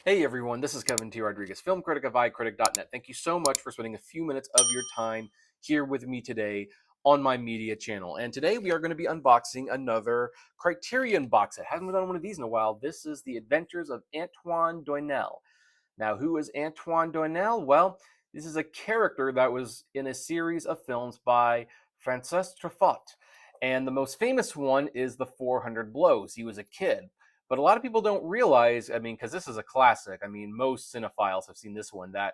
Hey everyone, this is Kevin T. Rodriguez, film critic of iCritic.net. Thank you so much for spending a few minutes of your time here with me today on my media channel. And today we are going to be unboxing another Criterion box set. Haven't done one of these in a while. This is The Adventures of Antoine Doinel. Now, who is Antoine Doinel? Well, this is a character that was in a series of films by François Truffaut. And the most famous one is The 400 Blows. He was a kid. But a lot of people don't realize, I mean, because this is a classic, I mean, most cinephiles have seen this one, that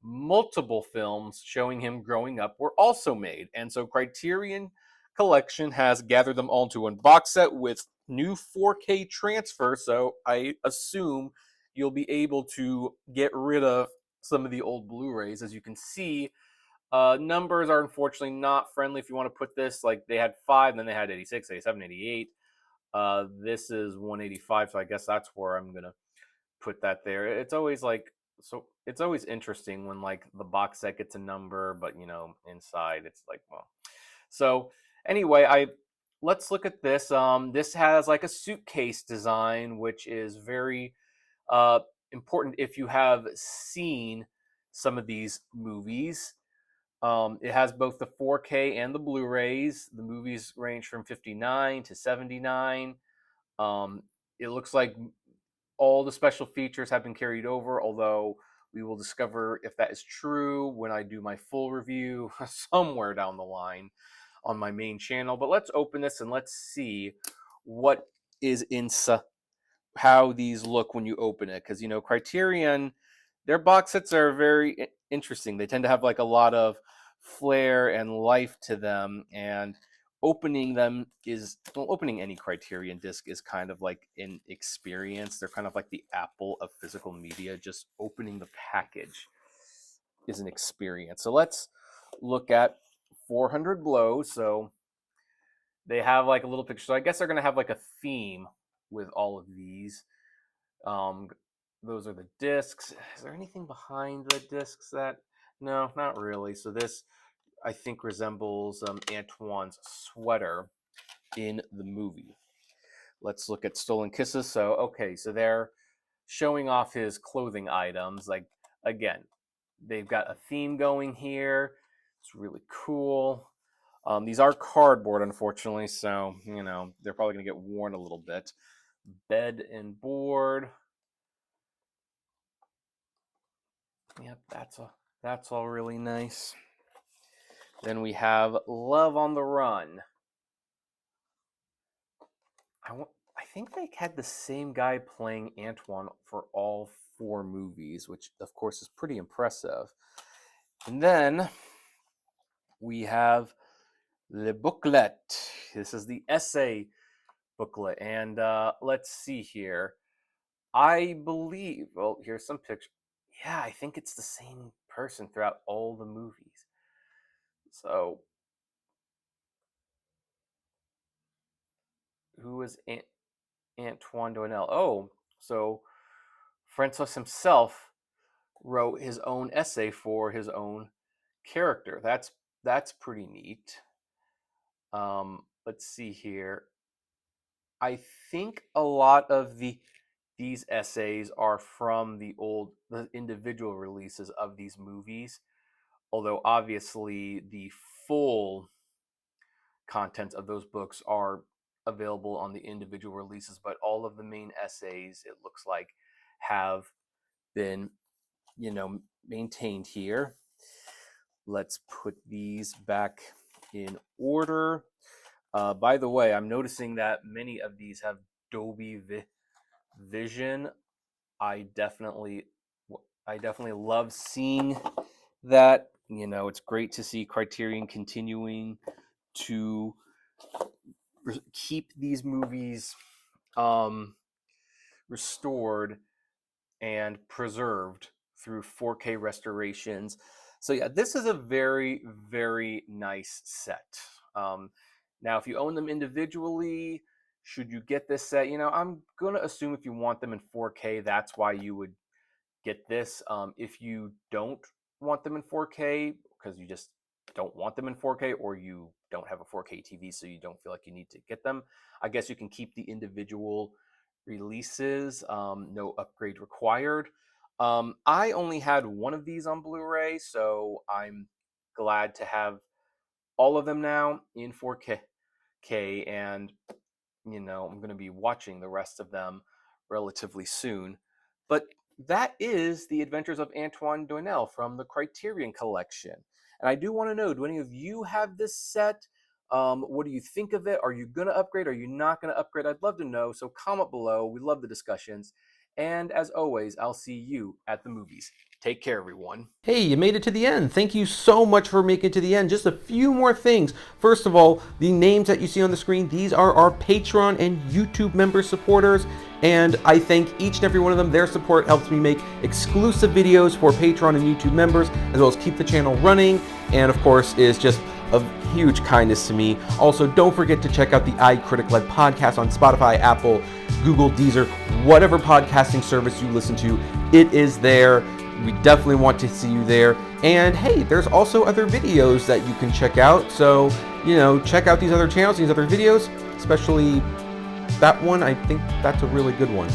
multiple films showing him growing up were also made. And so Criterion Collection has gathered them all into one box set with new 4K transfer. So I assume you'll be able to get rid of some of the old Blu-rays. As you can see, numbers are unfortunately not friendly if you want to put this. Like they had 5, and then they had 86, 87, 88. This is 185, so I guess that's where I'm gonna put that there. It's always like it's always interesting when like the box set gets a number, but inside it's like, well. So anyway, I let's look at this. This has like a suitcase design, which is very uh important if you have seen some of these movies. It has both the 4K and the Blu-rays. The movies range from 59 to 79. It looks like all the special features have been carried over, although we will discover if that is true when I do my full review somewhere down the line on my main channel. But let's open this and let's see what is inside, how these look when you open it. Because, Criterion, their box sets are very interesting. They tend to have like a lot of flair and life to them. And opening them is, well, opening any Criterion disc is kind of like an experience. They're kind of like the Apple of physical media. Just opening the package is an experience. So let's look at 400 Blows. So they have like a little picture. So I guess they're going to have like a theme with all of these. Um, those are the discs. Is there anything behind the discs that? No, not really. So this, I think, resembles Antoine's sweater in the movie. Let's look at Stolen Kisses. So, okay, so they're showing off his clothing items. Like, again, they've got a theme going here. It's really cool. These are cardboard, unfortunately, so, they're probably going to get worn a little bit. Bed and board. Yep, that's all really nice. Then we have Love on the Run. I think they had the same guy playing Antoine for all 4 movies, which of course is pretty impressive. And then we have Le Booklet. This is the essay booklet, and let's see here. I believe. Well, here's some pictures. Yeah, I think it's the same person throughout all the movies. So, who is Antoine Doinel? Oh, so Francis himself wrote his own essay for his own character. That's pretty neat. Let's see here. I think a lot of these essays are from the individual releases of these movies, although obviously the full contents of those books are available on the individual releases, but all of the main essays, it looks like, have been, maintained here. Let's put these back in order. By the way, I'm noticing that many of these have Dolby Vision. I definitely, I definitely love seeing that. It's great to see Criterion continuing to keep these movies restored and preserved through 4K restorations. So yeah, this is a very, very nice set. Now, if you own them individually, should you get this set? I'm gonna assume if you want them in 4K, that's why you would get this. If you don't want them in 4K because you just don't want them in 4K, or you don't have a 4K TV, so you don't feel like you need to get them, I guess you can keep the individual releases, no upgrade required. I only had one of these on Blu-ray, so I'm glad to have all of them now in 4K, and I'm going to be watching the rest of them relatively soon. But that is The Adventures of Antoine Doinel from the Criterion Collection. And I do want to know, do any of you have this set? What do you think of it? Are you going to upgrade? Are you not going to upgrade? I'd love to know. So comment below. We love the discussions. And as always, I'll see you at the movies. Take care, everyone. Hey, you made it to the end. Thank you so much for making it to the end. Just a few more things. First of all, the names that you see on the screen, these are our Patreon and YouTube member supporters. And I thank each and every one of them. Their support helps me make exclusive videos for Patreon and YouTube members, as well as keep the channel running. And of course, is just of huge kindness to me. Also, don't forget to check out the iCritic-led podcast on Spotify, Apple, Google, Deezer, whatever podcasting service you listen to. It is there. We definitely want to see you there. And hey, there's also other videos that you can check out. So, check out these other channels, these other videos, especially that one. I think that's a really good one.